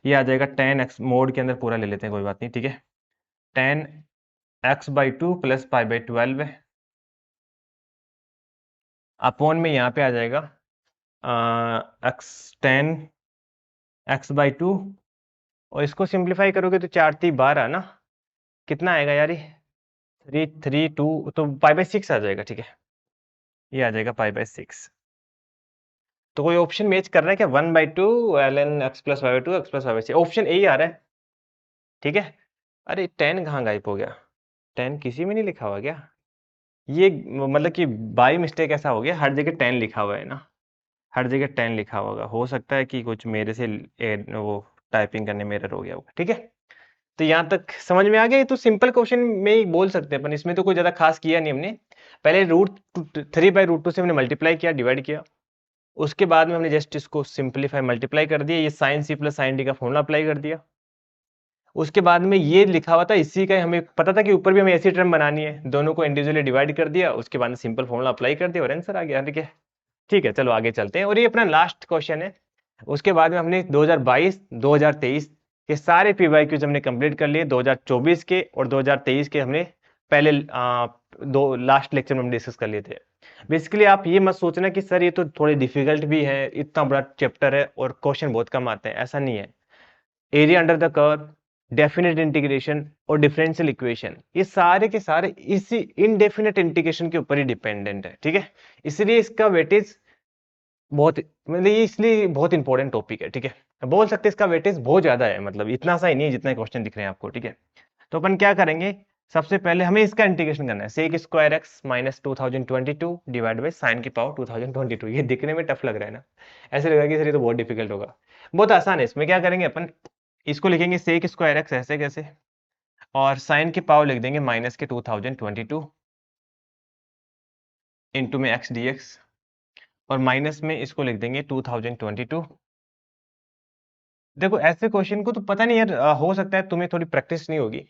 ये आ जाएगा tan x, मोड के अंदर पूरा ले लेते हैं, कोई बात नहीं, ठीक है। tan x/2 प्लस π/12 है, अपॉन में यहाँ पे आ जाएगा tan x/2, और इसको सिंप्लीफाई करोगे तो 4×3=12 ना, कितना आएगा यार, ये 3×2 तो π/6 आ जाएगा, ठीक है। ये आ जाएगा π/6। तो कोई ऑप्शन मैच कर रहा है क्या, 1/2 ln x plus y/2 x plus y/6, option A ही आ रहा है, ठीक है। अरे 10 कहाँ गायब हो गया, 10 किसी में नहीं लिखा हुआ क्या, ये मतलब कि बाई मिस्टेक ऐसा हो गया, हर जगह 10 लिखा हुआ है ना, हर जगह 10 लिखा होगा, हो सकता है कि कुछ मेरे से वो टाइपिंग करने में एरर हो गया होगा, ठीक है। तो यहाँ तक समझ में आ गया, ये तो सिंपल क्वेश्चन में ही बोल सकते हैं अपन, इसमें तो कोई ज्यादा खास किया नहीं हमने। पहले √3/√2 से हमने मल्टीप्लाई किया, डिवाइड किया, उसके बाद में हमने जस्ट इसको सिंप्लीफाई मल्टीप्लाई कर दिया, ये sine c plus sine d का फॉर्मूला अप्लाई कर दिया। उसके बाद में ये लिखा हुआ था, इसी का हमें पता था कि ऊपर भी हमें ऐसी टर्म बनानी है, दोनों को इंडिविजुअली डिवाइड कर दिया, उसके बाद में सिंपल फॉर्मूला अप्लाई कर दिया और आंसर आ गया, ठीक है। ठीक है, चलो आगे चलते हैं, और ये अपना लास्ट क्वेश्चन है। उसके बाद में हमने 2022 2023 के सारे PYQs हमने कंप्लीट कर लिए, 2024 के और 2023 के हमने पहले दो लास्ट लेक्चर में हम डिस्कस कर लिए थे। बेसिकली आप ये मत सोचना कि सर ये तो थोड़े डिफिकल्ट भी है, इतना बड़ा चैप्टर है और क्वेश्चन बहुत कम आते हैं, ऐसा नहीं है। Area under the curve, definite integration और डिफरेंशियल इक्वेशन, ये सारे के सारे इसी इनडेफिनेट इंटीग्रेशन के ऊपर ही डिपेंडेंट है, ठीक है। इसलिए इसका वेटेज बहुत, मतलब ये इसलिए बहुत इंपॉर्टेंट टॉपिक है, ठीक है। बोल सकते हैं इसका वेटेज बहुत ज्यादा है, मतलब इतना सा ही नहीं है जितना क्वेश्चन दिख रहे हैं आपको, ठीक है। तो अपन क्या करेंगे, सबसे पहले हमें इसका इंटीग्रेशन करना है, sec square x minus 2022 divide by sine की पावर 2022। ये दिखने में टफ लग रहा है ना, ऐसे लग रहा है कि सर ये तो बहुत डिफिकल्ट होगा, बहुत आसान है। इसमें क्या करेंगे अपन, इसको लिखेंगे सेक स्क्वायर एक्स ऐसे कैसे, और साइन की पावर लिख देंगे माइनस के 2022 इंटू में एक्स डी एक्स, और माइनस में इसको लिख देंगे 2022। देखो ऐसे क्वेश्चन को तो पता नहीं यार, हो सकता है तुम्हें थोड़ी प्रैक्टिस नहीं होगी,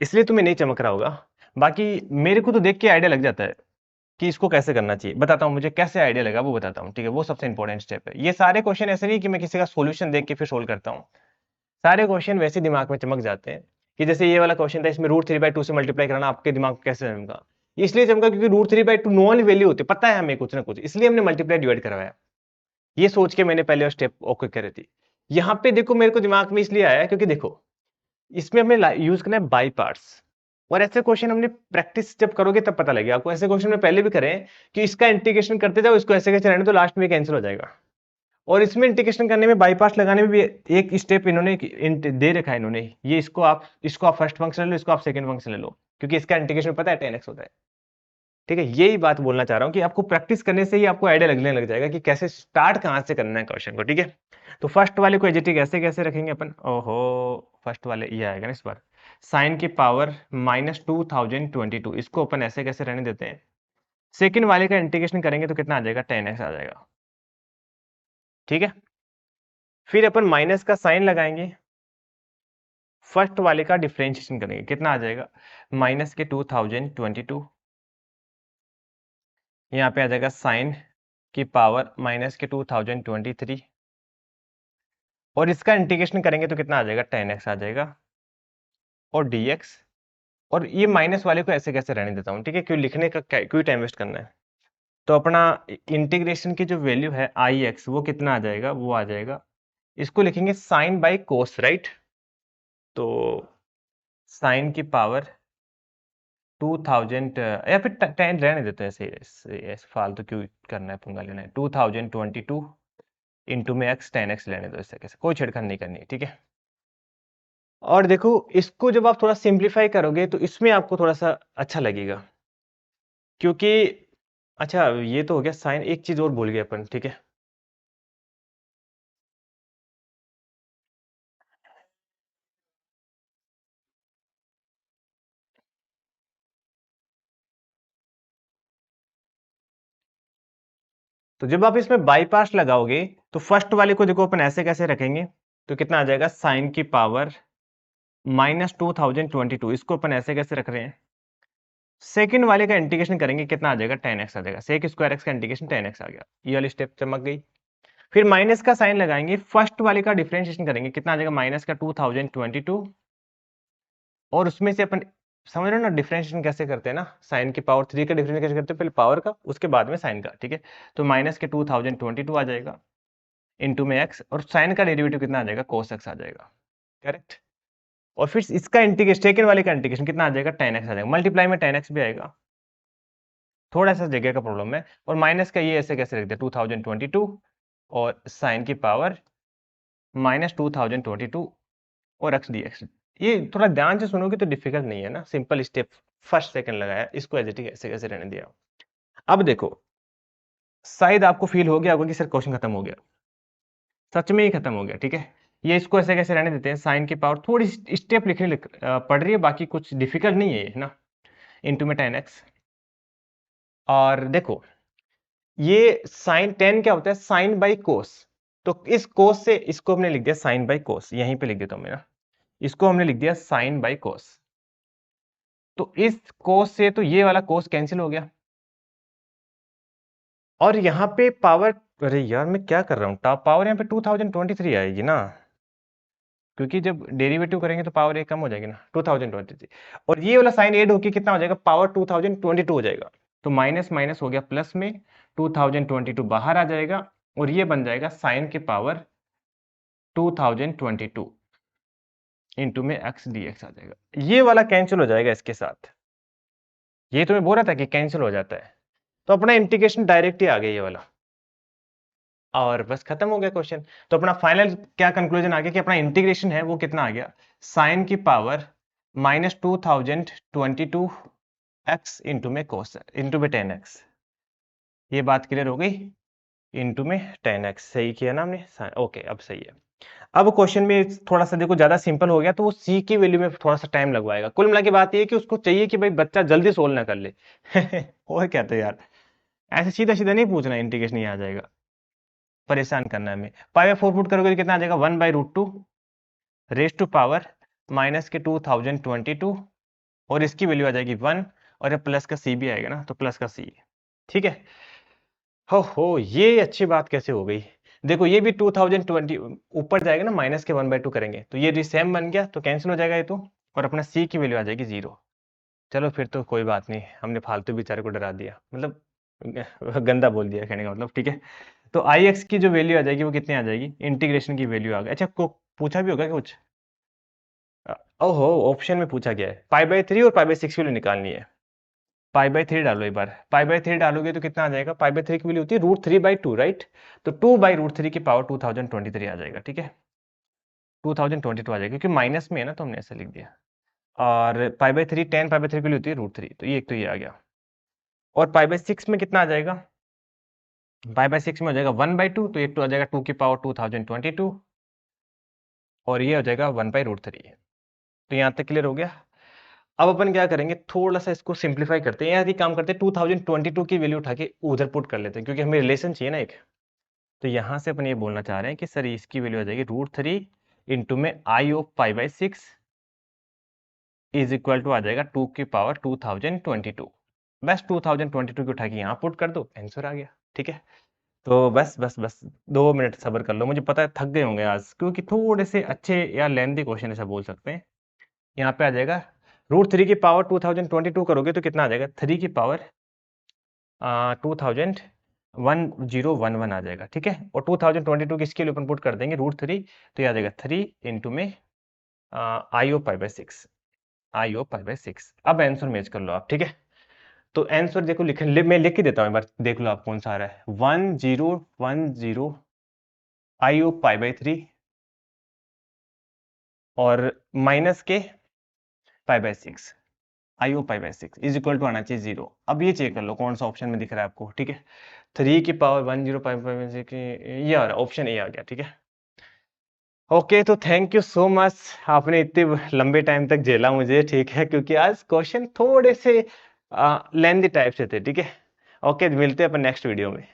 इसलिए तुम्हें नहीं चमक रहा होगा। बाकी मेरे को तो देख के आइडिया लग जाता है कि इसको कैसे करना चाहिए, बताता हूँ मुझे कैसे आइडिया लगा वो बताता हूँ, ठीक है। वो सबसे इंपॉर्टेंट स्टेप है। ये सारे क्वेश्चन ऐसे नहीं कि मैं किसी का सॉल्यूशन देख के फिर सोल्व करता हूँ, सारे क्वेश्चन वैसे दिमाग में चमक जाते हैं कि जैसे ये वाला क्वेश्चन था, इसमें √3/2 से मल्टीप्लाई करना, आपके दिमाग में कैसे चमका। इसलिए चमका क्योंकि √3/2 नॉन वैल्यू होते, पता है हमें कुछ ना कुछ, इसलिए हमने मल्टीप्लाई डिवाइड करवाया। ये सोच के मैंने पहले स्टेप ओके करी थी। यहाँ पे देखो मेरे को दिमाग में इसलिए आया क्योंकि देखो इसमें हमें यूज करना है बाई पार्ट्स, और ऐसे क्वेश्चन हमने प्रैक्टिस जब करोगे तब पता लगेगा आपको। ऐसे क्वेश्चन में पहले भी करें कि इसका इंटीग्रेशन करते जाओ, इसको ऐसे कैसे रहने दो, लास्ट में कैंसिल हो जाएगा। और इसमें इंटीग्रेशन करने में बाईपास लगाने में भी एक स्टेप इन्होंने दे रखा है इन्होंने, ये इसको आप फर्स्ट फंक्शन ले लो, इसको आप सेकंड फंक्शन ले लो, क्योंकि इसका इंटीग्रेशन पता है 10x होता है। ठीक है, यही बात बोलना चाह रहा हूं कि आपको प्रैक्टिस करने से ही आपको आइडिया लगने लग जाएगा कि कैसे स्टार्ट कहां से करना है क्वेश्चन को। ठीक है, तो फर्स्ट वाले को एजेटिक ऐसे कैसे रखेंगे अपन, ओहो फर्स्ट वाले ये आएगा ना इस बार, साइन की पावर -2022, इसको अपन ऐसे कैसे रहने देते हैं। सेकंड वाले का इंटीग्रेशन करेंगे तो कितना आ जाएगा, 10x आ जाएगा। ठीक है, फिर अपन माइनस का साइन लगाएंगे, फर्स्ट वाले का डिफरेंशिएशन करेंगे, कितना आ जाएगा, माइनस के 2022, यहाँ पे आ जाएगा साइन की पावर माइनस के 2023, और इसका इंटीग्रेशन करेंगे तो कितना आ जाएगा, 10x आ जाएगा, और dx, और ये माइनस वाले को ऐसे कैसे रहने देता हूँ। ठीक है, क्यों लिखने का क्यों टाइम वेस्ट करना है। तो अपना इंटीग्रेशन की जो वैल्यू है ix वो कितना आ जाएगा, वो आ जाएगा, इसको लिखेंगे साइन बाई कोस, राइट। तो साइन की पावर 2000 या फिर 10 रहने देते हैं, ऐसे फालतू क्यों करना है, पंगा लेना है। 2022 इंटू में x 10x लेने दो, इससे कैसे कोई छेड़खानी नहीं करनी है। ठीक है, और देखो इसको जब आप थोड़ा सिंप्लीफाई करोगे तो इसमें आपको थोड़ा सा अच्छा लगेगा, क्योंकि अच्छा ये तो हो गया साइन, एक चीज और भूल गए अपन। ठीक है, तो जब आप इसमें बाईपास लगाओगे तो फर्स्ट वाले को देखो अपन ऐसे कैसे रखेंगे, तो कितना आ जाएगा, साइन की पावर -2022, इसको अपन ऐसे कैसे रख रहे हैं। सेकंड वाले का इंटीग्रेशन करेंगे, कितना आ जाएगा, 10x आ जाएगा, सेक स्क्वायर x का इंटीग्रेशन 10x आ गया, ये वाली स्टेप चमक गई। फिर माइनस का साइन लगाएंगे, फर्स्ट वाले का डिफरेंशिएशन करेंगे, कितना आ जाएगा, माइनस का 2022, और उसमें से अपन समझ रहे हो ना डिफरेंशिएशन कैसे करते हैं ना, साइन की पावर 3 का डिफरेंशिएशन कैसे करते हैं, पहले पावर का उसके बाद में साइन का। ठीक है, तो माइनस के 2022 आ जाएगा इंटू में x, और साइन का डेरिवेटिव कितना आ जाएगा, cos x आ जाएगा, करेक्ट। और फिर इसका इंटीग्रेशन, सेकंड वाले का इंटीग्रेशन कितना आ जाएगा, 10x आ जाएगा, मल्टीप्लाई में 10x भी आएगा, थोड़ा सा जगह का प्रॉब्लम है। और माइनस का ये ऐसे कैसे रख दिया, 2022 और साइन की पावर -2022 और x dx। ये थोड़ा ध्यान से सुनोगे तो डिफिकल्ट नहीं है ना, सिंपल स्टेप, फर्स्ट सेकंड लगाया, इसको एज इट इज ऐसे कैसे रहने दिया। अब देखो शायद आपको फील हो गया होगा कि सर क्वेश्चन खत्म हो गया, सच में ही खत्म हो गया। ठीक है, ये इसको ऐसे कैसे रहने देते हैं, साइन की पावर थोड़ी स्टेप लिखने पड़ रही है, बाकी कुछ डिफिकल्ट नहीं है ये ना, इंटू में 10x। और देखो ये साइन 10 क्या होता है, साइन बाई कोस, तो इस कोस से इसको हमने लिख दिया साइन बाई कोस, यहीं पे लिख देता हूं मैं ना, इसको हमने लिख दिया साइन बाई कोस। तो इस कोस से तो ये वाला कोस कैंसिल हो गया, और यहाँ पे पावर, अरे यार मैं क्या कर रहा हूँ, पावर यहाँ पे 2023 आएगी ना, क्योंकि जब डेरिवेटिव करेंगे तो पावर एक कम हो जाएगी ना, 2023, और ये वाला साइन ऐड होके कितना हो जाएगा, पावर 2022 हो जाएगा। तो माइनस माइनस हो गया प्लस में, 2022 बाहर आ जाएगा, और ये बन जाएगा साइन की पावर 2022 इंटू में x dx आ जाएगा, ये वाला कैंसिल हो जाएगा इसके साथ, ये तो मैं बोल रहा था कि कैंसिल हो जाता है, तो अपना इंटीग्रेशन डायरेक्ट ही आ गया ये वाला, और बस खत्म हो गया क्वेश्चन। तो अपना फाइनल क्या कंक्लूजन आ गया कि अपना इंटीग्रेशन है वो कितना आ गया, साइन की पावर -2022 x इंटू में कोस इंटू में 10x, ये बात क्लियर हो गई, इंटू में 10x सही किया ना हमने, ओके अब सही है। अब क्वेश्चन में थोड़ा सा देखो ज्यादा सिंपल हो गया, तो वो c की वैल्यू में थोड़ा सा टाइम लगवाएगा। कुल मिला के बात ये है कि उसको चाहिए कि भाई बच्चा जल्दी सोल्व ना कर ले और कहते हैं यार, ऐसे सीधा सीधा नहीं पूछना, इंटीग्रेशन ही आ जाएगा, परेशान करना है हमें। पाई 4 पुट करोगे तो कितना आ जाएगा, 1/√2 रेज टू पावर माइनस के 2022, और इसकी वैल्यू आ जाएगी 1, और जब प्लस का c भी आएगा ना तो प्लस का c। ठीक है, हो ये अच्छी बात कैसे हो गई, देखो ये भी 2020 ऊपर जाएगा ना, माइनस के 1/2 करेंगे तो ये सेम बन गया, तो कैंसिल हो जाएगा ये तो, और अपना c की वैल्यू आ जाएगी 0। चलो फिर तो कोई बात नहीं, हमने फालतू बेचारे को डरा दिया, मतलब गंदा बोल दिया कहने का मतलब, ठीक है। तो आई एक्स की जो वैल्यू आ जाएगी वो कितनी आ जाएगी, इंटीग्रेशन की वैल्यू आ गई। अच्छा को पूछा भी होगा कि कुछ, ओहो ऑप्शन में पूछा गया है, पाई/3 और पाई/6 की वैल्यू निकालनी है। पाई/3 डालो एक बार, पाई/3 डालोगे तो कितना आ जाएगा, पाई/3 की वैल्यू होती है √3/2, राइट। तो 2/√3 की पावर 2023 आ जाएगा, ठीक है। 2022 आ जाएगा क्योंकि माइनस में है ना, तो हमने ऐसे लिख दिया। और पाई/3 10 पाई/3 की वैल्यू होती है √3, तो ये एक तो ये आ गया। और पाई/6 में कितना आ जाएगा, पाई/6 में हो जाएगा 1/2, तो ये तो आ जाएगा 2 की पावर 2022, और ये हो जाएगा 1/√3। तो यहाँ तक क्लियर हो गया। अब अपन क्या करेंगे, थोड़ा सा इसको सिंप्लीफाई करते हैं, यदि काम करते हैं 2022 की वैल्यू उठा के उधर पुट कर लेते हैं, क्योंकि हमें रिलेशन चाहिए ना एक। तो यहाँ से अपन ये बोलना चाह रहे हैं कि सर इसकी वैल्यू आ जाएगी √3 इंटू में आई ऑफ पाई/6 इज इक्वल टू आ जाएगा 2 की पावर 2022। बस 2022 की उठा के यहाँ पुट कर दो, आंसर आ गया, ठीक है। तो बस बस बस 2 मिनट सब्र कर लो, मुझे पता है थक गए होंगे आज, क्योंकि थोड़े से अच्छे या लेंथी क्वेश्चन ऐसा बोल सकते हैं। यहाँ पे आ जाएगा √3 की पावर 2022 करोगे तो कितना आ जाएगा, 3 की पावर 2011 आ जाएगा, ठीक है। और 2022 किसके लिए ओपन पुट कर देंगे, √3, तो ये आ जाएगा 3 इंटू में आई ऑफ पाई/6, आई ऑफ पाई/6। अब आंसर मैच कर लो आप, ठीक है। तो आंसर देखो मैं लिख के देता हूँ एक बार, देख लो आप कौन सा आ रहा है, 1010 आई ऑफ पाई/3 और माइनस के पाई/6, आई ऑफ पाई/6 इज इक्वल टू आना चाहिए 0। अब ये चेक कर लो कौन सा ऑप्शन में दिख रहा है आपको, ठीक है। 3 की पावर 10 पाई/6, ये आ रहा है, ऑप्शन ए आ गया, ठीक है। ओके, तो थैंक यू सो मच, आपने इतने लंबे टाइम तक झेला मुझे, ठीक है, क्योंकि आज क्वेश्चन थोड़े से लेंथी टाइप से थे, ठीक है। ओके, मिलते हैं अपन नेक्स्ट वीडियो में।